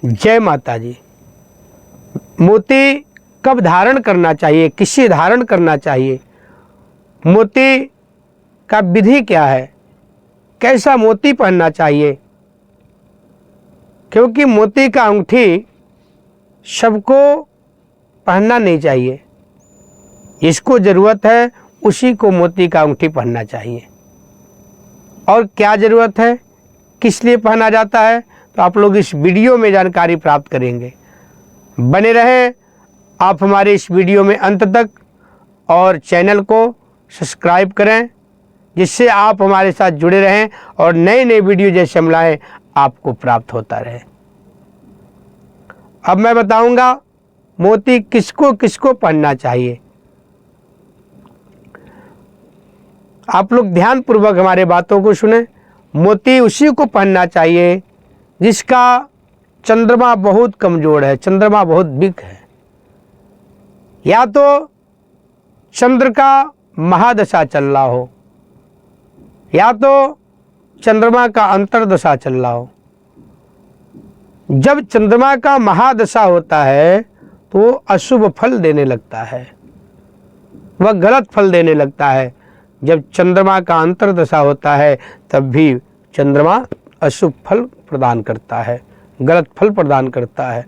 जय माता जी। मोती कब धारण करना चाहिए, किससे धारण करना चाहिए, मोती का विधि क्या है, कैसा मोती पहनना चाहिए? क्योंकि मोती का अंगूठी सबको पहनना नहीं चाहिए, जिसको ज़रूरत है उसी को मोती का अंगूठी पहनना चाहिए। और क्या ज़रूरत है, किस लिए पहना जाता है, तो आप लोग इस वीडियो में जानकारी प्राप्त करेंगे। बने रहें आप हमारे इस वीडियो में अंत तक और चैनल को सब्सक्राइब करें, जिससे आप हमारे साथ जुड़े रहें और नए नए वीडियो जैसे हम लाएं आपको प्राप्त होता रहे। अब मैं बताऊंगा मोती किसको किसको पहनना चाहिए। आप लोग ध्यानपूर्वक हमारे बातों को सुने। मोती उसी को पहनना चाहिए जिसका चंद्रमा बहुत कमज़ोर है, चंद्रमा बहुत वीक है, या तो चंद्र का महादशा चल रहा हो, या तो चंद्रमा का अंतर्दशा चल रहा हो। जब चंद्रमा का महादशा होता है तो वो अशुभ फल देने लगता है, वह गलत फल देने लगता है। जब चंद्रमा का अंतर्दशा होता है तब भी चंद्रमा अशुभ फल प्रदान करता है, गलत फल प्रदान करता है।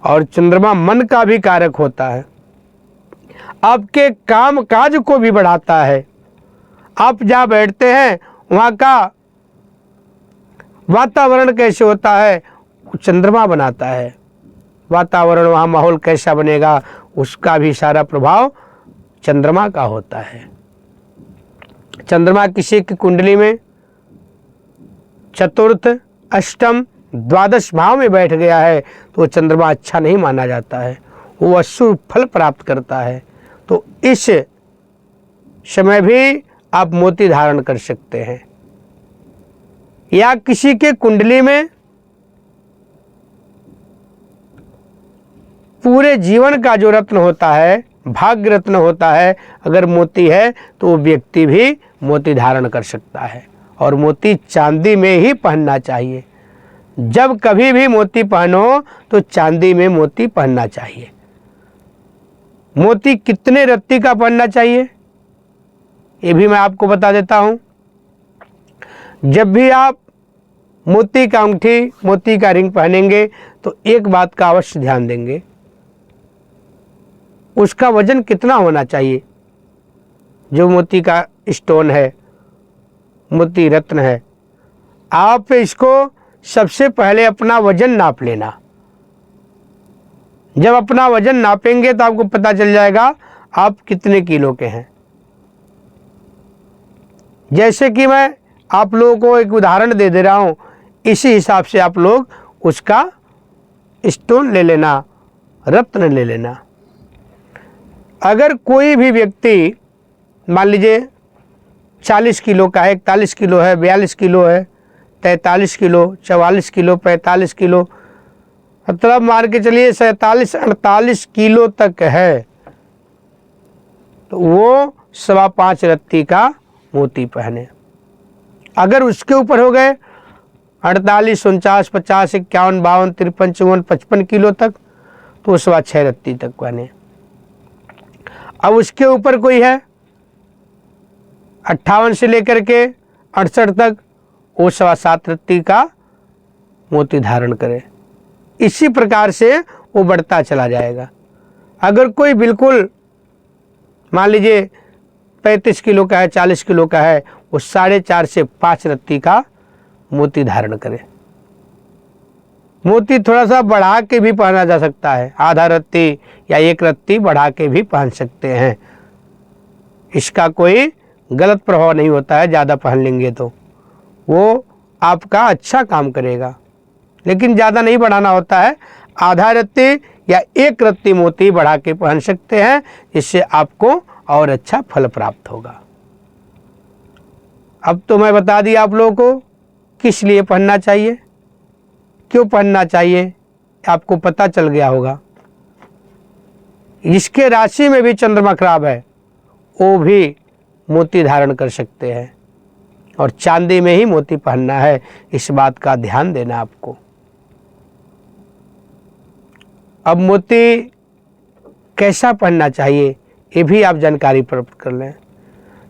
और चंद्रमा मन का भी कारक होता है, आपके काम काज को भी बढ़ाता है। आप जहाँ बैठते हैं वहाँ का वातावरण कैसे होता है, चंद्रमा बनाता है। वातावरण, वहाँ माहौल कैसा बनेगा, उसका भी सारा प्रभाव चंद्रमा का होता है। चंद्रमा किसी की कुंडली में चतुर्थ, अष्टम, द्वादश भाव में बैठ गया है तो चंद्रमा अच्छा नहीं माना जाता है, वो अशुभ फल प्राप्त करता है। तो इस समय भी आप मोती धारण कर सकते हैं। या किसी के कुंडली में पूरे जीवन का जो रत्न होता है, भाग्य रत्न होता है, अगर मोती है तो वो व्यक्ति भी मोती धारण कर सकता है। और मोती चांदी में ही पहनना चाहिए। जब कभी भी मोती पहनो तो चांदी में मोती पहनना चाहिए। मोती कितने रत्ती का पहनना चाहिए ये भी मैं आपको बता देता हूं। जब भी आप मोती का अंगूठी, मोती का रिंग पहनेंगे तो एक बात का अवश्य ध्यान देंगे, उसका वजन कितना होना चाहिए। जो मोती का स्टोन है, मोती रत्न है, आप इसको सबसे पहले अपना वजन नाप लेना। जब अपना वजन नापेंगे तो आपको पता चल जाएगा आप कितने किलो के हैं। जैसे कि मैं आप लोगों को एक उदाहरण दे दे रहा हूँ, इसी हिसाब से आप लोग उसका स्टोन ले लेना, रत्न ले लेना। अगर कोई भी व्यक्ति मान लीजिए 40 किलो का है, 41 किलो है, 42 किलो है, 43 किलो, 44 किलो, 45 किलो, मतलब मार के चलिए 47-48 किलो तक है, तो वो 5.25 रत्ती का मोती पहने। अगर उसके ऊपर हो गए 48, 49, 50, 51, 52, 53, 54, 55 किलो तक, तो 6.25 रत्ती तक पहने। अब उसके ऊपर कोई है 58 से लेकर के 68 तक, वो 7.25 रत्ती का मोती धारण करे। इसी प्रकार से वो बढ़ता चला जाएगा। अगर कोई बिल्कुल मान लीजिए 35 किलो का है, 40 किलो का है, वो 4.5 से 5 रत्ती का मोती धारण करे। मोती थोड़ा सा बढ़ा के भी पहना जा सकता है, आधा रत्ती या 1 रत्ती बढ़ा के भी पहन सकते हैं। इसका कोई गलत प्रभाव नहीं होता है, ज़्यादा पहन लेंगे तो वो आपका अच्छा काम करेगा। लेकिन ज़्यादा नहीं बढ़ाना होता है, आधा रत्ती या 1 रत्ती मोती बढ़ा के पहन सकते हैं, इससे आपको और अच्छा फल प्राप्त होगा। अब तो मैं बता दिया आप लोगों को किस लिए पहनना चाहिए, क्यों पहनना चाहिए, आपको पता चल गया होगा। जिसके राशि में भी चंद्रमा खराब है वो भी मोती धारण कर सकते हैं, और चांदी में ही मोती पहनना है, इस बात का ध्यान देना आपको। अब मोती कैसा पहनना चाहिए ये भी आप जानकारी प्राप्त कर लें।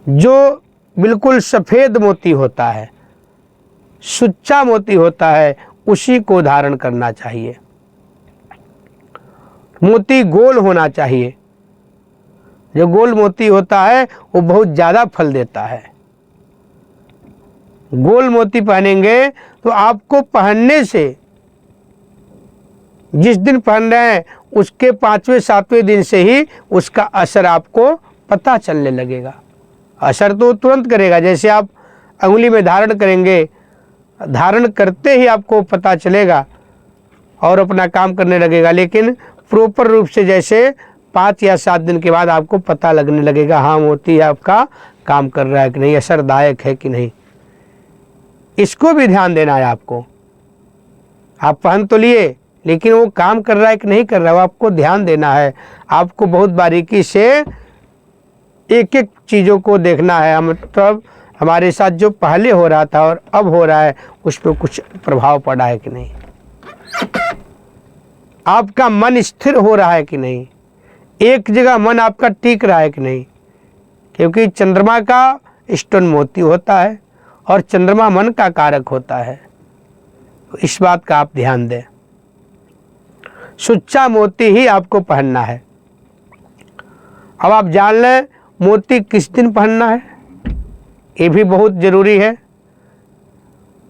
जो बिल्कुल सफ़ेद मोती होता है, सुच्चा मोती होता है, उसी को धारण करना चाहिए। मोती गोल होना चाहिए। जो गोल मोती होता है वो बहुत ज़्यादा फल देता है। गोल मोती पहनेंगे तो आपको पहनने से, जिस दिन पहन रहे हैं उसके 5वें 7वें दिन से ही उसका असर आपको पता चलने लगेगा। असर तो तुरंत करेगा, जैसे आप अंगुली में धारण करेंगे, धारण करते ही आपको पता चलेगा और अपना काम करने लगेगा। लेकिन प्रॉपर रूप से जैसे 5 या 7 दिन के बाद आपको पता लगने लगेगा, हाँ मोती आपका काम कर रहा है कि नहीं, असरदायक है कि नहीं। इसको भी ध्यान देना है आपको। आप पहन तो लिए लेकिन वो काम कर रहा है कि नहीं कर रहा है, वो आपको ध्यान देना है। आपको बहुत बारीकी से एक एक चीज़ों को देखना है। मतलब हमारे साथ जो पहले हो रहा था और अब हो रहा है उस पर कुछ प्रभाव पड़ा है कि नहीं, आपका मन स्थिर हो रहा है कि नहीं, एक जगह मन आपका टिक रहा है कि नहीं। क्योंकि चंद्रमा का स्टोन मोती होता है और चंद्रमा मन का कारक होता है, तो इस बात का आप ध्यान दें। सुच्चा मोती ही आपको पहनना है। अब आप जान लें मोती किस दिन पहनना है, ये भी बहुत ज़रूरी है।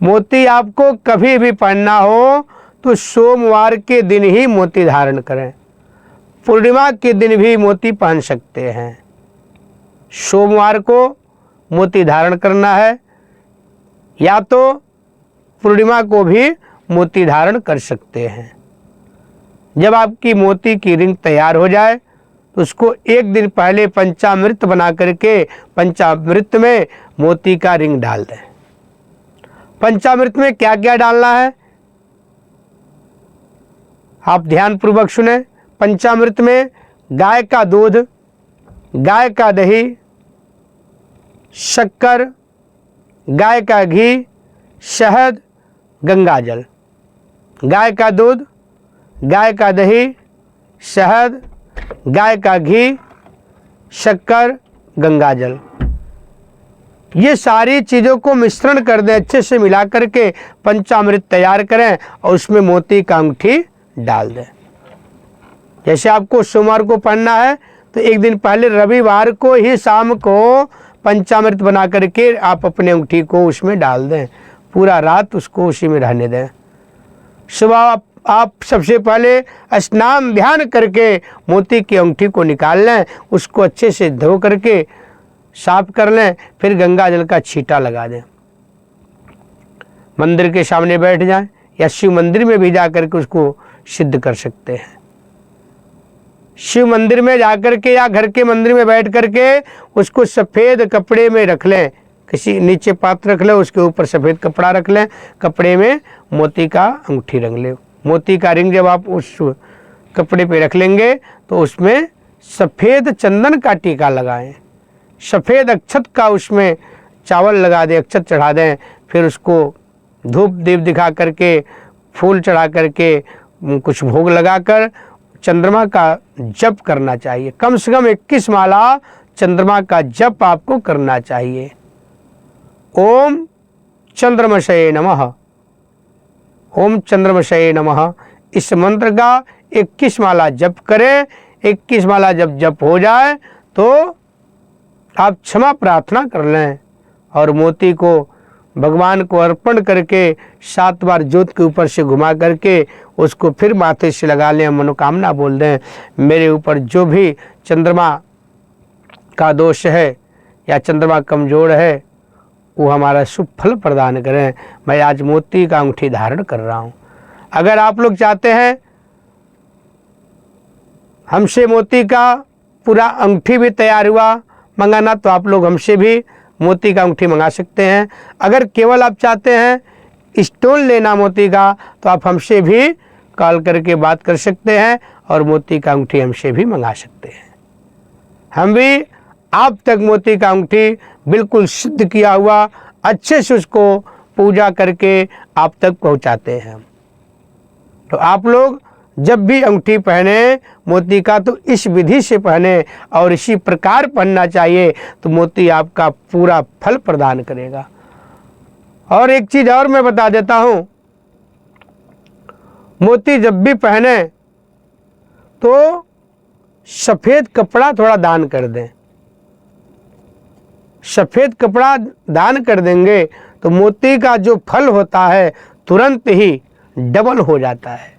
मोती आपको कभी भी पहनना हो तो सोमवार के दिन ही मोती धारण करें। पूर्णिमा के दिन भी मोती पहन सकते हैं। सोमवार को मोती धारण करना है या तो पूर्णिमा को भी मोती धारण कर सकते हैं। जब आपकी मोती की रिंग तैयार हो जाए तो उसको एक दिन पहले पंचामृत बना करके पंचामृत में मोती का रिंग डाल दें। पंचामृत में क्या क्या डालना है आप ध्यानपूर्वक सुने। पंचामृत में गाय का दूध, गाय का दही, शक्कर, गाय का घी, शहद, गंगा जल। गाय का दूध, गाय का दही, शहद, गाय का घी, शक्कर, गंगा जल, ये सारी चीज़ों को मिश्रण कर दें, अच्छे से मिला करके पंचामृत तैयार करें और उसमें मोती का अंगूठी डाल दें। जैसे आपको सोमवार को पहनना है तो एक दिन पहले रविवार को ही शाम को पंचामृत बना करके आप अपने अंगूठी को उसमें डाल दें, पूरा रात उसको उसी में रहने दें। सुबह आप सबसे पहले स्नान ध्यान करके मोती की अंगूठी को निकाल लें, उसको अच्छे से धो करके साफ कर लें, फिर गंगा जल का छींटा लगा दें। मंदिर के सामने बैठ जाएं या शिव मंदिर में भी जा करके उसको सिद्ध कर सकते हैं। शिव मंदिर में जाकर के या घर के मंदिर में बैठ करके उसको सफ़ेद कपड़े में रख लें, किसी नीचे पात्र रख लें, उसके ऊपर सफ़ेद कपड़ा रख लें, कपड़े में मोती का अंगूठी रंग लें। मोती का रिंग जब आप उस कपड़े पे रख लेंगे तो उसमें सफ़ेद चंदन का टीका लगाएं, सफ़ेद अक्षत का उसमें चावल लगा दें, अक्षत चढ़ा दें, फिर उसको धूप दीप दिखा करके फूल चढ़ा करके कुछ भोग लगाकर चंद्रमा का जप करना चाहिए। कम से कम 21 माला चंद्रमा का जप आपको करना चाहिए। ओम चंद्रमशये नमः, ओम चंद्रमशये नमः, इस मंत्र का 21 माला जप करें। 21 माला जब जप हो जाए तो आप क्षमा प्रार्थना कर लें और मोती को भगवान को अर्पण करके 7 बार जोत के ऊपर से घुमा करके उसको फिर माथे से लगा लें, मनोकामना बोल दें, मेरे ऊपर जो भी चंद्रमा का दोष है या चंद्रमा कमज़ोर है वो हमारा शुभ फल प्रदान करें। मैं आज मोती का अंगूठी धारण कर रहा हूँ। अगर आप लोग चाहते हैं हमसे मोती का पूरा अंगूठी भी तैयार हुआ मंगाना तो आप लोग हमसे भी मोती का अंगूठी मंगा सकते हैं। अगर केवल आप चाहते हैं स्टोन लेना मोती का तो आप हमसे भी कॉल करके बात कर सकते हैं और मोती का अंगूठी हमसे भी मंगा सकते हैं। हम भी आप तक मोती का अंगूठी बिल्कुल सिद्ध किया हुआ अच्छे से उसको पूजा करके आप तक पहुंचाते हैं। तो आप लोग जब भी अंगूठी पहने मोती का तो इस विधि से पहने और इसी प्रकार पहनना चाहिए, तो मोती आपका पूरा फल प्रदान करेगा। और एक चीज़ और मैं बता देता हूँ, मोती जब भी पहने तो सफ़ेद कपड़ा थोड़ा दान कर दें। सफ़ेद कपड़ा दान कर देंगे तो मोती का जो फल होता है तुरंत ही डबल हो जाता है,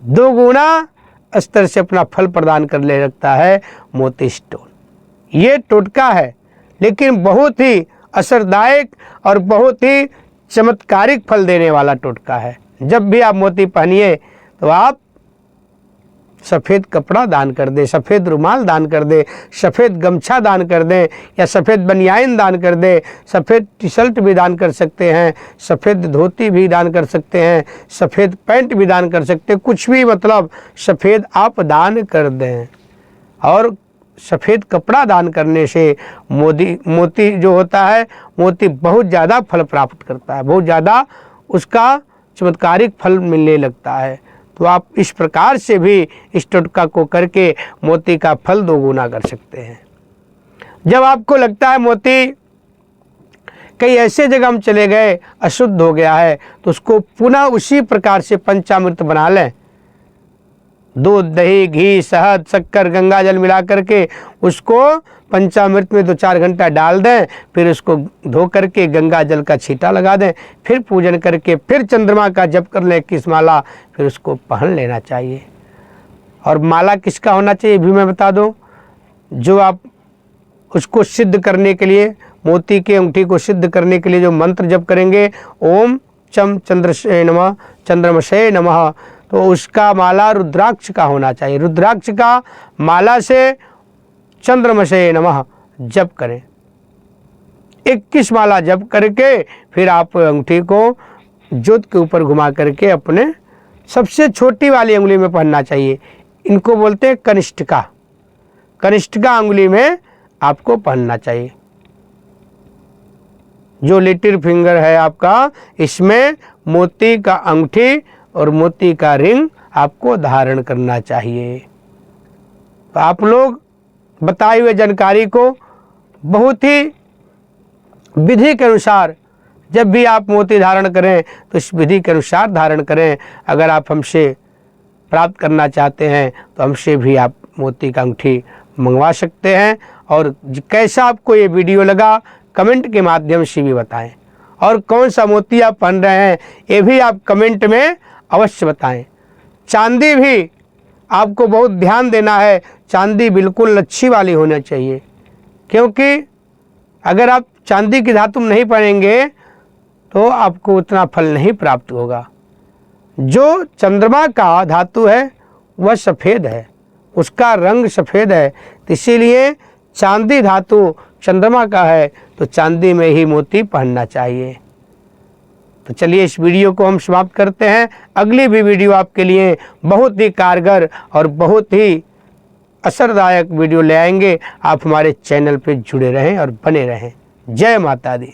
2 गुना स्तर से अपना फल प्रदान कर ले रखता है मोती स्टोन। ये टोटका है, लेकिन बहुत ही असरदायक और बहुत ही चमत्कारिक फल देने वाला टोटका है। जब भी आप मोती पहनिए तो आप सफ़ेद कपड़ा दान कर दें, सफ़ेद रुमाल दान कर दें, सफ़ेद गमछा दान कर दें, या सफ़ेद बनियान दान कर दें, सफ़ेद टी शर्ट भी दान कर सकते हैं, सफ़ेद धोती भी दान कर सकते हैं, सफ़ेद पैंट भी दान कर सकते हैं, कुछ भी मतलब सफ़ेद आप दान कर दें। और सफ़ेद कपड़ा दान करने से मोती जो होता है, मोती बहुत ज़्यादा फल प्राप्त करता है, बहुत ज़्यादा उसका चमत्कारिक फल मिलने लगता है। तो आप इस प्रकार से भी इस टोटका को करके मोती का फल 2 गुना कर सकते हैं। जब आपको लगता है मोती कई ऐसे जगह हम चले गए अशुद्ध हो गया है, तो उसको पुनः उसी प्रकार से पंचामृत बना लें। दूध, दही, घी, शहद, शक्कर, गंगा जल मिला करके उसको पंचामृत में 2-4 घंटा डाल दें, फिर उसको धो करके गंगा जल का छींटा लगा दें, फिर पूजन करके फिर चंद्रमा का जप कर लें 21 माला, फिर उसको पहन लेना चाहिए। और माला किसका होना चाहिए भी मैं बता दूं, जो आप उसको सिद्ध करने के लिए, मोती की अंगूठी को सिद्ध करने के लिए जो मंत्र जप करेंगे, ओम चम चंद्रसे नमः चंद्रमसे नमः, तो उसका माला रुद्राक्ष का होना चाहिए। रुद्राक्ष का माला से चंद्रमसे नमः जप करें, 21 माला जप करके फिर आप अंगूठी को ज्योत के ऊपर घुमा करके अपने सबसे छोटी वाली अंगुली में पहनना चाहिए। इनको बोलते हैं कनिष्ठिका। कनिष्ठिका अंगुली में आपको पहनना चाहिए। जो लिटिल फिंगर है आपका, इसमें मोती का अंगूठी और मोती का रिंग आपको धारण करना चाहिए। तो आप लोग बताई हुए जानकारी को बहुत ही विधि के अनुसार जब भी आप मोती धारण करें तो इस विधि के अनुसार धारण करें। अगर आप हमसे प्राप्त करना चाहते हैं तो हमसे भी आप मोती का अंगूठी मंगवा सकते हैं। और कैसा आपको ये वीडियो लगा कमेंट के माध्यम से भी बताएं, और कौन सा मोती आप पहन रहे हैं ये भी आप कमेंट में अवश्य बताएं। चांदी भी आपको बहुत ध्यान देना है, चांदी बिल्कुल अच्छी वाली होना चाहिए, क्योंकि अगर आप चांदी की धातु नहीं पहनेंगे तो आपको उतना फल नहीं प्राप्त होगा। जो चंद्रमा का धातु है वह सफ़ेद है, उसका रंग सफ़ेद है, तो इसीलिए चांदी धातु चंद्रमा का है तो चांदी में ही मोती पहनना चाहिए। तो चलिए इस वीडियो को हम समाप्त करते हैं। अगली भी वीडियो आपके लिए बहुत ही कारगर और बहुत ही असरदायक वीडियो ले आएंगे। आप हमारे चैनल पर जुड़े रहें और बने रहें। जय माता दी।